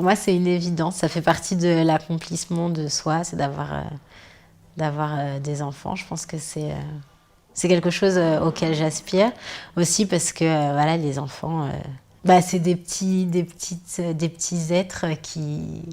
Pour moi, c'est une évidence. Ça fait partie de l'accomplissement de soi, c'est d'avoir des enfants. Je pense que c'est quelque chose auquel j'aspire. Aussi parce que voilà, les enfants, c'est des petits êtres qui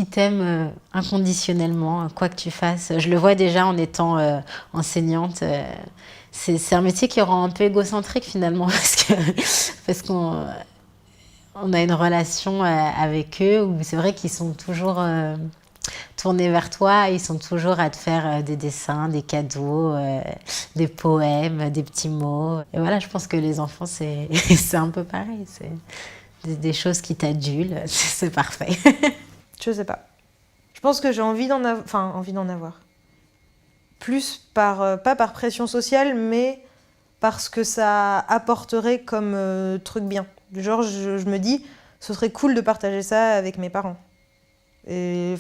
t'aiment inconditionnellement, quoi que tu fasses. Je le vois déjà en étant enseignante. C'est un métier qui rend un peu égocentrique finalement, parce qu'on on a une relation avec eux où c'est vrai qu'ils sont toujours tournés vers toi, ils sont toujours à te faire des dessins, des cadeaux, des poèmes, des petits mots. Et voilà, je pense que les enfants, c'est c'est un peu pareil. C'est des choses qui t'adulent, c'est parfait. Je sais pas. Je pense que j'ai envie envie d'en avoir. Plus pas par pression sociale, mais parce que ça apporterait comme truc bien. Du genre, je me dis, ce serait cool de partager ça avec mes parents. Et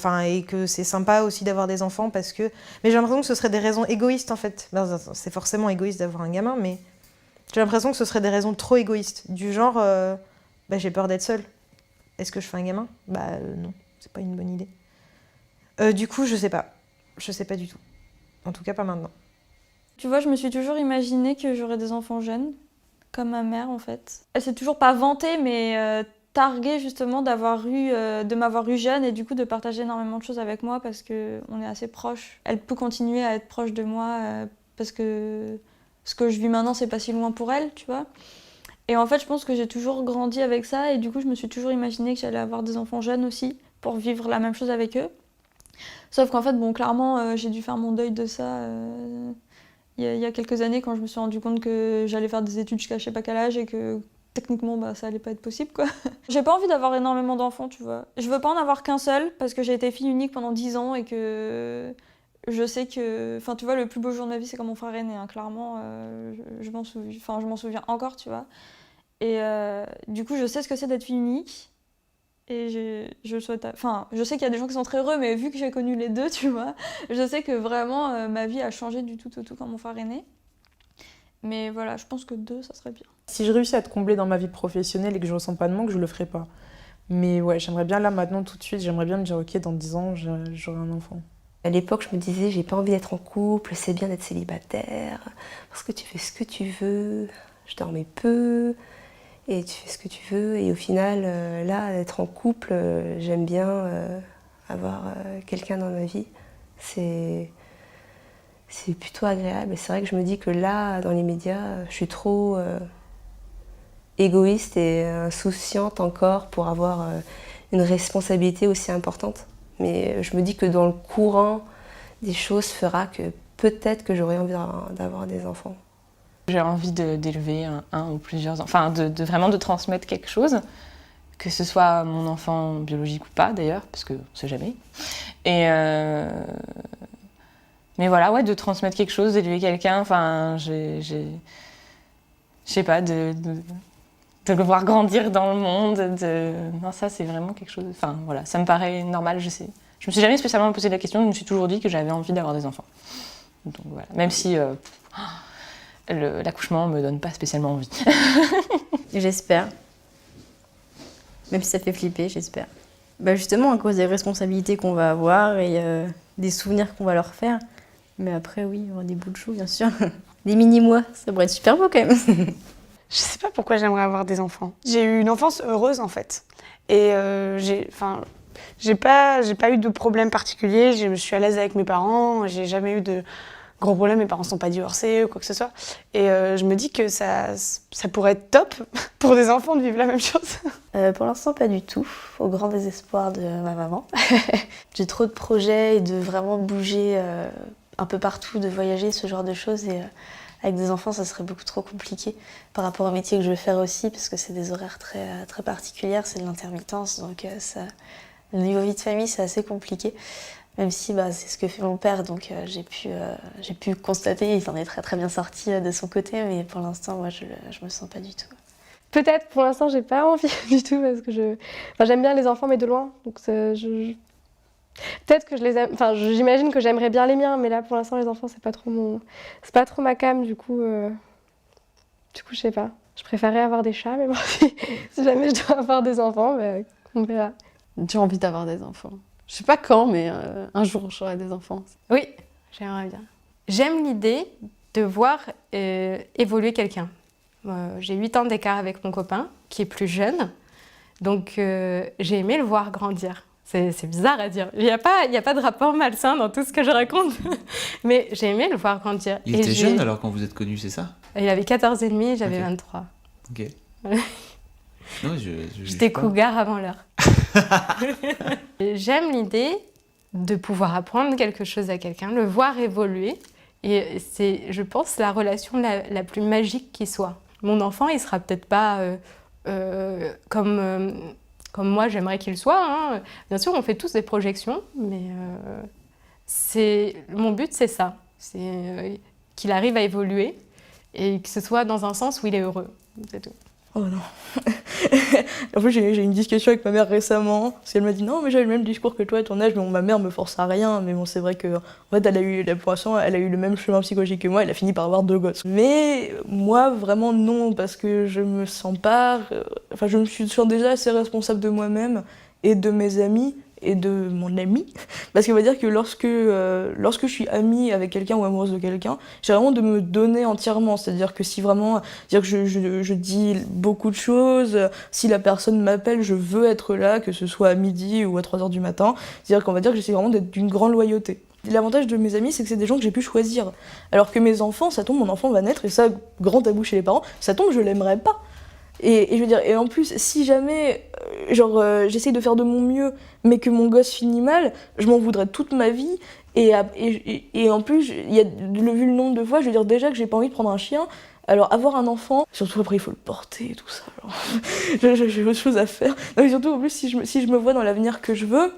que c'est sympa aussi d'avoir des enfants parce que... Mais j'ai l'impression que ce serait des raisons égoïstes en fait. C'est forcément égoïste d'avoir un gamin, mais j'ai l'impression que ce serait des raisons trop égoïstes. Du genre, j'ai peur d'être seule. Est-ce que je fais un gamin ? Non, c'est pas une bonne idée. Du coup, je sais pas. Je sais pas du tout. En tout cas, pas maintenant. Tu vois, je me suis toujours imaginé que j'aurais des enfants jeunes, comme ma mère en fait. Elle s'est toujours pas vantée, mais targuée justement de m'avoir eu jeune et du coup de partager énormément de choses avec moi parce qu'on est assez proches. Elle peut continuer à être proche de moi parce que ce que je vis maintenant, c'est pas si loin pour elle, tu vois. Et en fait, je pense que j'ai toujours grandi avec ça et du coup, je me suis toujours imaginé que j'allais avoir des enfants jeunes aussi pour vivre la même chose avec eux. Sauf qu'en fait, bon, clairement, j'ai dû faire mon deuil de ça il y a quelques années quand je me suis rendu compte que j'allais faire des études jusqu'à je sais pas quel âge et que techniquement, ça allait pas être possible, quoi. J'ai pas envie d'avoir énormément d'enfants, tu vois. Je veux pas en avoir qu'un seul parce que j'ai été fille unique pendant 10 ans et que je sais que... Enfin, tu vois, le plus beau jour de ma vie, c'est quand mon frère est né, hein. Clairement, je m'en souviens encore, tu vois. Et du coup, je sais ce que c'est d'être fille unique. Et je souhaite... Enfin, je sais qu'il y a des gens qui sont très heureux, mais vu que j'ai connu les deux, tu vois, je sais que vraiment, ma vie a changé du tout au tout quand mon frère est né. Mais voilà, je pense que 2, ça serait bien. Si je réussis à te combler dans ma vie professionnelle et que je ressens pas de manque, je le ferai pas. Mais ouais, j'aimerais bien là, maintenant, tout de suite, j'aimerais bien me dire, ok, dans 10 ans, j'aurai un enfant. À l'époque, je me disais, j'ai pas envie d'être en couple, c'est bien d'être célibataire, parce que tu fais ce que tu veux. Je dormais peu, et tu fais ce que tu veux. Et au final, là, être en couple, j'aime bien avoir quelqu'un dans ma vie. C'est plutôt agréable. Et c'est vrai que je me dis que là, dans les médias, je suis trop égoïste et insouciante encore pour avoir une responsabilité aussi importante. Mais je me dis que dans le courant des choses fera que peut-être que j'aurai envie d'avoir des enfants. J'ai envie d'élever un ou plusieurs enfants, enfin vraiment de transmettre quelque chose, que ce soit mon enfant biologique ou pas d'ailleurs, parce qu'on ne sait jamais. Et mais voilà, ouais, de transmettre quelque chose, d'élever quelqu'un, enfin, je sais pas, de le voir grandir dans le monde, non, ça c'est vraiment quelque chose, enfin voilà, ça me paraît normal, je sais. Je me suis jamais spécialement posé la question, je me suis toujours dit que j'avais envie d'avoir des enfants. Donc voilà, même si l'accouchement me donne pas spécialement envie. J'espère. Même si ça fait flipper, j'espère. Justement, à cause des responsabilités qu'on va avoir et des souvenirs qu'on va leur faire. Mais après, oui, il y aura des bouts de chou, bien sûr. Des mini-mois, ça pourrait être super beau quand même. Je sais pas pourquoi j'aimerais avoir des enfants. J'ai eu une enfance heureuse en fait. Et j'ai pas eu de problème particulier. Je suis à l'aise avec mes parents. J'ai jamais eu de gros problèmes. Mes parents sont pas divorcés ou quoi que ce soit. Et je me dis que ça pourrait être top pour des enfants de vivre la même chose. Pour l'instant, pas du tout. Au grand désespoir de ma maman. J'ai trop de projets et de vraiment bouger un peu partout, de voyager, ce genre de choses. Et avec des enfants, ça serait beaucoup trop compliqué par rapport au métier que je veux faire aussi, parce que c'est des horaires très, très particulières, c'est de l'intermittence. Donc le niveau vie de famille, c'est assez compliqué. Même si c'est ce que fait mon père, donc j'ai pu constater, il en est très très bien sorti de son côté, mais pour l'instant, moi, je me sens pas du tout. Peut-être, pour l'instant, j'ai pas envie du tout, parce que j'aime bien les enfants, mais de loin. Donc peut-être que je les aime, j'imagine que j'aimerais bien les miens, mais là, pour l'instant, les enfants, c'est pas trop ma came, du coup, je sais pas. Je préférerais avoir des chats, mais bon, si jamais je dois avoir des enfants, on verra. J'ai envie d'avoir des enfants. Je sais pas quand, mais un jour j'aurai des enfants. Oui, j'aimerais bien. J'aime l'idée de voir évoluer quelqu'un. J'ai 8 ans d'écart avec mon copain, qui est plus jeune, donc j'ai aimé le voir grandir. C'est bizarre à dire. Il n'y a pas de rapport malsain dans tout ce que je raconte, mais j'ai aimé le voir grandir. Il était jeune alors quand vous êtes connus, c'est ça? Il avait 14 et demi, j'avais Ok. 23. Ok. Non, J'étais cougar avant l'heure. J'aime l'idée de pouvoir apprendre quelque chose à quelqu'un, le voir évoluer. Et c'est, je pense, la relation la plus magique qui soit. Mon enfant, il sera peut-être pas comme moi j'aimerais qu'il soit. Hein. Bien sûr, on fait tous des projections, mais mon but, c'est ça. C'est qu'il arrive à évoluer et que ce soit dans un sens où il est heureux. C'est tout. Oh non. En fait, j'ai eu une discussion avec ma mère récemment, parce qu'elle m'a dit non, mais j'ai le même discours que toi à ton âge, mais bon, ma mère me force à rien. Mais bon, c'est vrai que, en fait, pour l'instant, elle a eu le même chemin psychologique que moi, elle a fini par avoir 2 gosses. Mais moi, vraiment non, parce que je me sens pas. Enfin, je me sens déjà assez responsable de moi-même et de mes amis et de mon ami. Parce qu'on va dire que lorsque je suis amie avec quelqu'un ou amoureuse de quelqu'un, j'ai vraiment de me donner entièrement. C'est-à-dire que si vraiment, c'est-à-dire que je dis beaucoup de choses, si la personne m'appelle, je veux être là, que ce soit à midi ou à 3h du matin. C'est-à-dire qu'on va dire que j'essaie vraiment d'être d'une grande loyauté. L'avantage de mes amis, c'est que c'est des gens que j'ai pu choisir. Alors que mes enfants, ça tombe, mon enfant va naître, et ça, grand tabou chez les parents, ça tombe, je l'aimerais pas. Et je veux dire, et en plus, si jamais, j'essaye de faire de mon mieux, mais que mon gosse finit mal, je m'en voudrais toute ma vie. Et en plus, vu le nombre de fois, je veux dire déjà que j'ai pas envie de prendre un chien. Alors avoir un enfant, surtout après il faut le porter et tout ça. J'ai autre chose à faire. Non, mais surtout en plus, si je me vois dans l'avenir que je veux,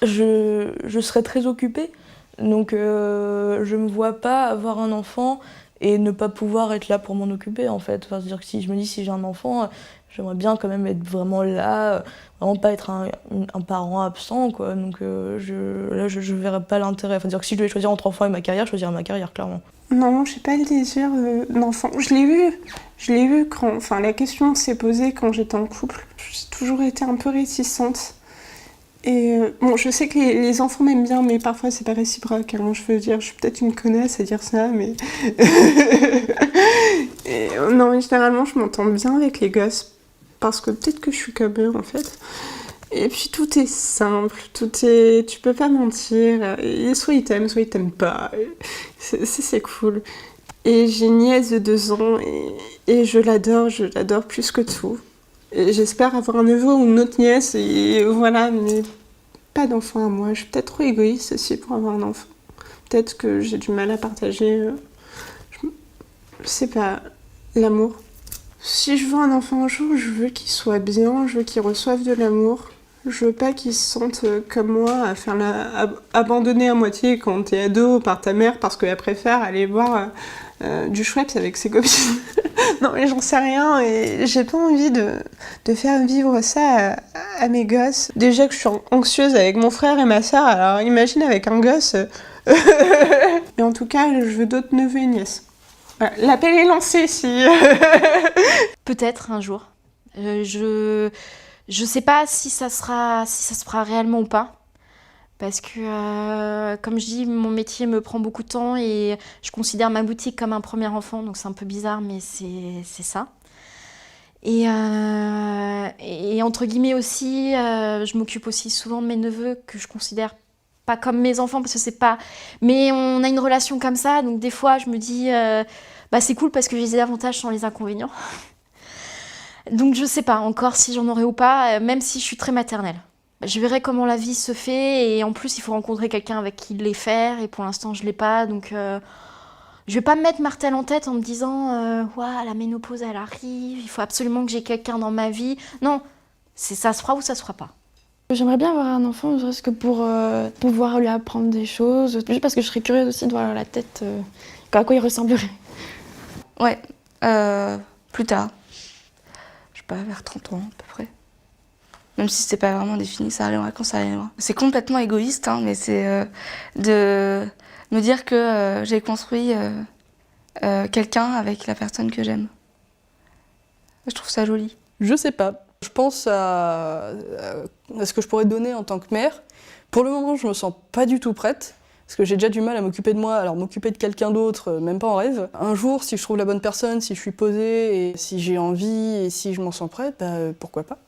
je serai très occupée. Donc je me vois pas avoir un enfant et ne pas pouvoir être là pour m'en occuper en fait. Enfin, c'est-à-dire que si j'ai un enfant, j'aimerais bien quand même être vraiment là, vraiment pas être un parent absent quoi. Donc je verrais pas l'intérêt. Enfin, dire que si je devais choisir entre enfant et ma carrière, je choisirais ma carrière clairement. Non, j'ai pas le désir d'enfant. Je l'ai eu quand, enfin la question s'est posée quand j'étais en couple. J'ai toujours été un peu réticente. Et bon, je sais que les enfants m'aiment bien, mais parfois c'est pas réciproque. Hein. Je veux dire, je suis peut-être une connasse à dire ça, mais... non, mais généralement, je m'entends bien avec les gosses. Parce que peut-être que je suis comme eux, en fait. Et puis tout est simple, tu peux pas mentir. Et soit ils t'aiment pas. C'est cool. Et j'ai une nièce de 2 ans, et je l'adore plus que tout. Et j'espère avoir un neveu ou une autre nièce, et voilà, mais pas d'enfant à moi. Je suis peut-être trop égoïste aussi pour avoir un enfant. Peut-être que j'ai du mal à partager, je sais pas, l'amour. Si je veux un enfant un jour, je veux qu'il soit bien, je veux qu'il reçoive de l'amour. Je veux pas qu'il se sente comme moi, à faire abandonner à moitié quand t'es ado par ta mère parce qu'elle préfère aller boire du Schweppes avec ses copines. Non mais j'en sais rien et j'ai pas envie de faire vivre ça à mes gosses. Déjà que je suis anxieuse avec mon frère et ma sœur, alors imagine avec un gosse. Et en tout cas, je veux d'autres neveux et nièces. Voilà, l'appel est lancé si... Peut-être un jour. Je sais pas si ça se fera réellement ou pas. Parce que, comme je dis, mon métier me prend beaucoup de temps et je considère ma boutique comme un premier enfant, donc c'est un peu bizarre, mais c'est ça. Et entre guillemets aussi, je m'occupe aussi souvent de mes neveux que je considère pas comme mes enfants parce que c'est pas... Mais on a une relation comme ça, donc des fois je me dis, c'est cool parce que j'ai des avantages sans les inconvénients. Donc je sais pas encore si j'en aurai ou pas, même si je suis très maternelle. Je verrai comment la vie se fait et en plus il faut rencontrer quelqu'un avec qui les faire et pour l'instant je l'ai pas donc je vais pas me mettre martel en tête en me disant ouah, la ménopause elle arrive, il faut absolument que j'ai quelqu'un dans ma vie. Non, ça se fera ou ça se fera pas. J'aimerais bien avoir un enfant, ne serait-ce que pour pouvoir lui apprendre des choses, juste parce que je serais curieuse aussi de voir la tête, à quoi il ressemblerait. Ouais, plus tard. Je sais pas, vers 30 ans à peu près. Même si c'est pas vraiment défini, ça arrivera quand ça arrivera. C'est complètement égoïste, hein, mais c'est de me dire que j'ai construit quelqu'un avec la personne que j'aime. Je trouve ça joli. Je sais pas. Je pense à ce que je pourrais donner en tant que mère. Pour le moment, je me sens pas du tout prête. Parce que j'ai déjà du mal à m'occuper de moi, alors m'occuper de quelqu'un d'autre, même pas en rêve. Un jour, si je trouve la bonne personne, si je suis posée, et si j'ai envie, et si je m'en sens prête, bah, pourquoi pas.